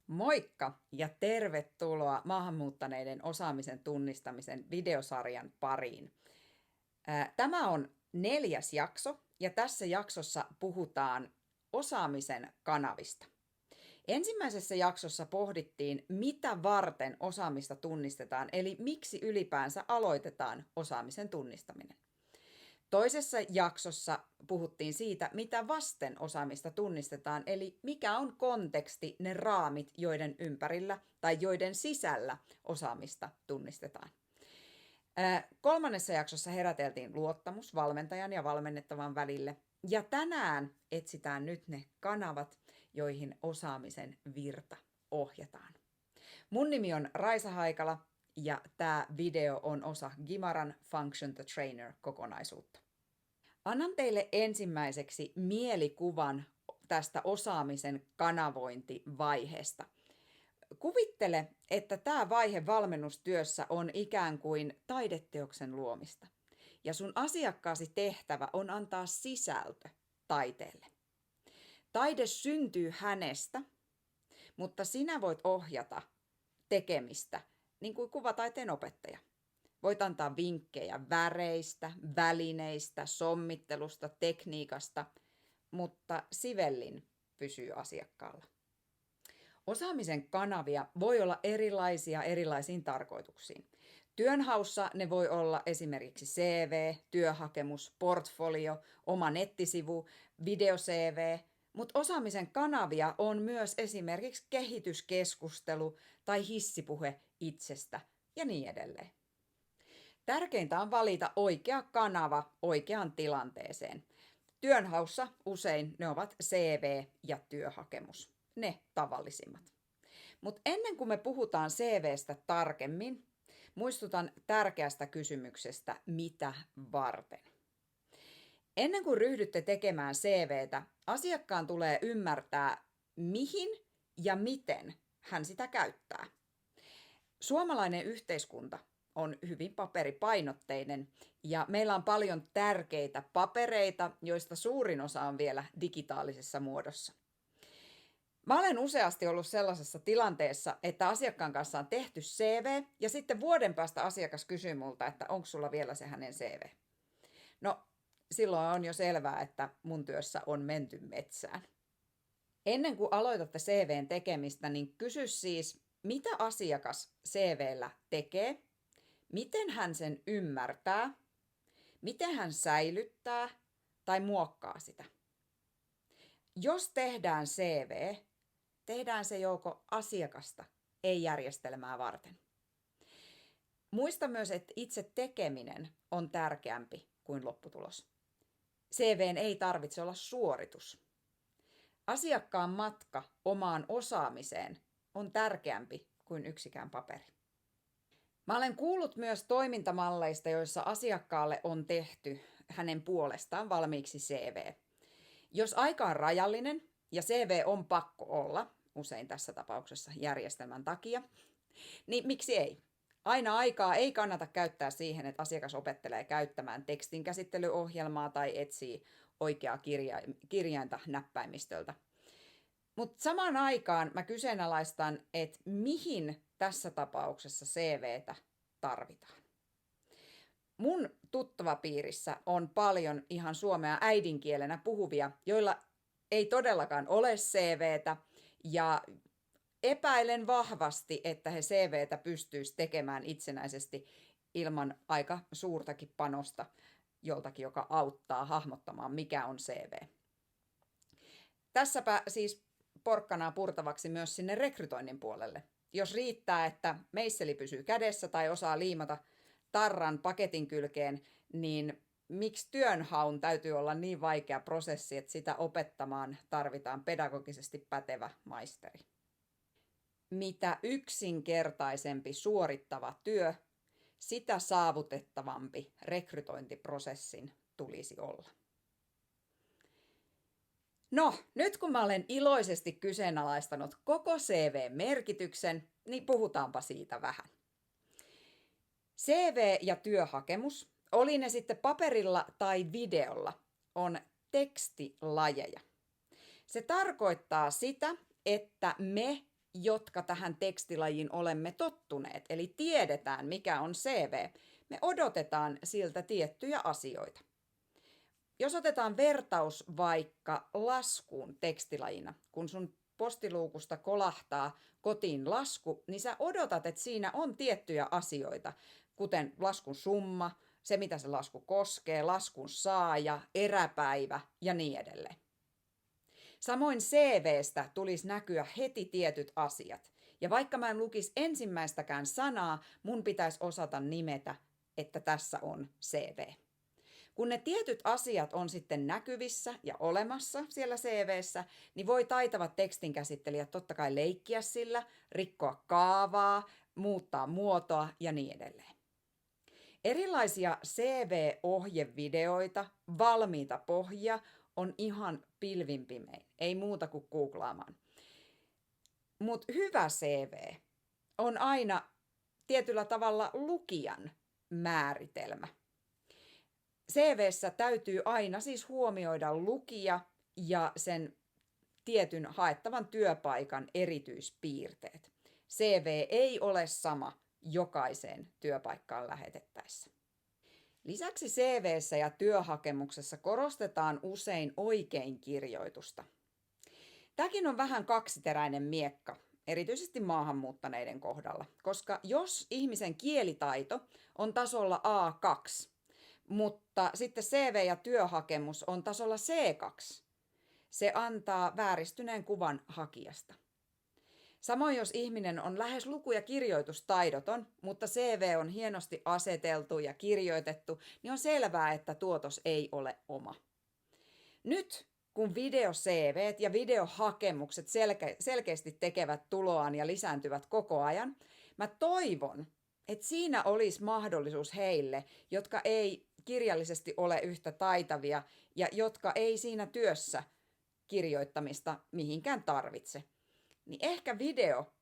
Moikka ja tervetuloa maahanmuuttaneiden osaamisen tunnistamisen videosarjan pariin. Tämä on 4. jakso ja tässä jaksossa puhutaan osaamisen kanavista. Ensimmäisessä jaksossa pohdittiin, mitä varten osaamista tunnistetaan, eli miksi ylipäänsä aloitetaan osaamisen tunnistaminen. Toisessa jaksossa puhuttiin siitä, mitä vasten osaamista tunnistetaan, eli mikä on konteksti, ne raamit, joiden ympärillä tai joiden sisällä osaamista tunnistetaan. Kolmannessa jaksossa heräteltiin luottamus valmentajan ja valmennettavan välille. Ja tänään etsitään nyt ne kanavat, joihin osaamisen virta ohjataan. Mun nimi on Raisa Haikala ja tämä video on osa Gimaran Function the Trainer-kokonaisuutta. Annan teille ensimmäiseksi mielikuvan tästä osaamisen kanavointivaiheesta. Kuvittele, että tämä vaihe valmennustyössä on ikään kuin taideteoksen luomista. Ja sun asiakkaasi tehtävä on antaa sisältö taiteelle. Taide syntyy hänestä, mutta sinä voit ohjata tekemistä, niin kuin kuvataiteen opettaja. Voit antaa vinkkejä väreistä, välineistä, sommittelusta, tekniikasta, mutta sivellin pysyy asiakkaalla. Osaamisen kanavia voi olla erilaisia erilaisiin tarkoituksiin. Työnhaussa ne voi olla esimerkiksi CV, työhakemus, portfolio, oma nettisivu, video-CV, mutta osaamisen kanavia on myös esimerkiksi kehityskeskustelu tai hissipuhe itsestä ja niin edelleen. Tärkeintä on valita oikea kanava oikeaan tilanteeseen. Työnhaussa usein ne ovat CV ja työhakemus, ne tavallisimmat. Mutta ennen kuin me puhutaan CVstä tarkemmin, muistutan tärkeästä kysymyksestä, mitä varten. Ennen kuin ryhdytte tekemään CVtä, asiakkaan tulee ymmärtää, mihin ja miten hän sitä käyttää. Suomalainen yhteiskunta on hyvin paperipainotteinen ja meillä on paljon tärkeitä papereita, joista suurin osa on vielä digitaalisessa muodossa. Mä olen useasti ollut sellaisessa tilanteessa, että asiakkaan kanssa on tehty CV ja sitten vuoden päästä asiakas kysyy multa, että onko sulla vielä se hänen CV. No silloin on jo selvää, että mun työssä on menty metsään. Ennen kuin aloitatte CVn tekemistä, niin kysy siis, mitä asiakas CVllä tekee, miten hän sen ymmärtää, miten hän säilyttää tai muokkaa sitä. Jos tehdään CV, tehdään se joko asiakasta, ei järjestelmää varten. Muista myös, että itse tekeminen on tärkeämpi kuin lopputulos. CVn ei tarvitse olla suoritus. Asiakkaan matka omaan osaamiseen on tärkeämpi kuin yksikään paperi. Mä olen kuullut myös toimintamalleista, joissa asiakkaalle on tehty hänen puolestaan valmiiksi CV. Jos aika on rajallinen ja CV on pakko olla, usein tässä tapauksessa järjestelmän takia, niin miksi ei? Aina aikaa ei kannata käyttää siihen, että asiakas opettelee käyttämään tekstinkäsittelyohjelmaa tai etsii oikeaa kirjainta näppäimistöltä. Mutta samaan aikaan mä kyseenalaistan, että mihin tässä tapauksessa CVtä tarvitaan. Mun tuttavapiirissä on paljon ihan suomea äidinkielenä puhuvia, joilla ei todellakaan ole CVtä ja epäilen vahvasti, että he CVtä pystyisivät tekemään itsenäisesti ilman aika suurtakin panosta joltakin, joka auttaa hahmottamaan, mikä on CV. Tässäpä siis porkkanaa purtavaksi myös sinne rekrytoinnin puolelle. Jos riittää, että meisseli pysyy kädessä tai osaa liimata tarran paketin kylkeen, niin miksi työnhaun täytyy olla niin vaikea prosessi, että sitä opettamaan tarvitaan pedagogisesti pätevä maisteri? Mitä yksinkertaisempi suorittava työ, sitä saavutettavampi rekrytointiprosessin tulisi olla. No, nyt kun mä olen iloisesti kyseenalaistanut koko CV-merkityksen, niin puhutaanpa siitä vähän. CV ja työhakemus, oli ne sitten paperilla tai videolla, on tekstilajeja. Se tarkoittaa sitä, että me jotka tähän tekstilajiin olemme tottuneet, eli tiedetään mikä on CV, me odotetaan siltä tiettyjä asioita. Jos otetaan vertaus vaikka laskuun tekstilajina, kun sun postiluukusta kolahtaa kotiin lasku, niin sä odotat, että siinä on tiettyjä asioita, kuten laskun summa, se mitä se lasku koskee, laskun saaja, eräpäivä ja niin edelleen. Samoin CV:stä tulisi näkyä heti tietyt asiat. Ja vaikka mä en lukisi ensimmäistäkään sanaa, mun pitäisi osata nimetä, että tässä on CV. Kun ne tietyt asiat on sitten näkyvissä ja olemassa siellä CV:ssä, niin voi taitavat tekstinkäsittelijät totta kai leikkiä sillä, rikkoa kaavaa, muuttaa muotoa ja niin edelleen. Erilaisia CV-ohjevideoita, valmiita pohjia on ihan pilvin pimein, ei muuta kuin googlaamaan. Mutta hyvä CV on aina tietyllä tavalla lukijan määritelmä. CV:ssä täytyy aina siis huomioida lukija ja sen tietyn haettavan työpaikan erityispiirteet. CV ei ole sama jokaiseen työpaikkaan lähetettäessä. Lisäksi CV:ssä ja työhakemuksessa korostetaan usein oikeinkirjoitusta. Tämäkin on vähän kaksiteräinen miekka, erityisesti maahanmuuttaneiden kohdalla, koska jos ihmisen kielitaito on tasolla A2, mutta sitten CV ja työhakemus on tasolla C2, se antaa vääristyneen kuvan hakijasta. Samoin jos ihminen on lähes luku- ja kirjoitustaidoton, mutta CV on hienosti aseteltu ja kirjoitettu, niin on selvää, että tuotos ei ole oma. Nyt kun video-CVt ja videohakemukset selkeästi tekevät tuloaan ja lisääntyvät koko ajan, mä toivon, että siinä olisi mahdollisuus heille, jotka ei kirjallisesti ole yhtä taitavia ja jotka ei siinä työssä kirjoittamista mihinkään tarvitse. Niin ehkä video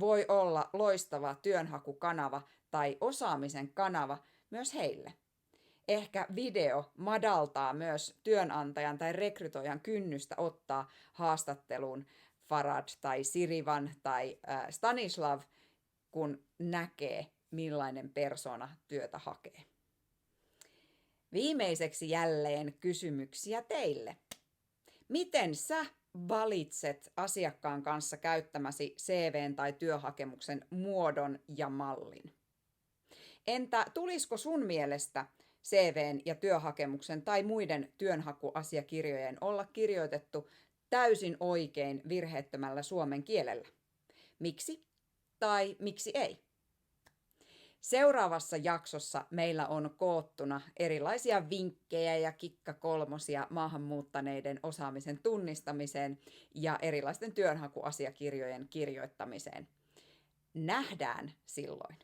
voi olla loistava työnhakukanava tai osaamisen kanava myös heille. Ehkä video madaltaa myös työnantajan tai rekrytoijan kynnystä ottaa haastatteluun Farad tai Sirivan tai Stanislav, kun näkee, millainen persona työtä hakee. Viimeiseksi jälleen kysymyksiä teille. Miten sä valitset asiakkaan kanssa käyttämäsi CV:n tai työhakemuksen muodon ja mallin? Entä tulisiko sun mielestä CV:n ja työhakemuksen tai muiden työnhakuasiakirjojen olla kirjoitettu täysin oikein virheettömällä suomen kielellä? Miksi tai miksi ei? Seuraavassa jaksossa meillä on koottuna erilaisia vinkkejä ja kikkakolmosia maahanmuuttaneiden osaamisen tunnistamiseen ja erilaisten työnhakuasiakirjojen kirjoittamiseen. Nähdään silloin.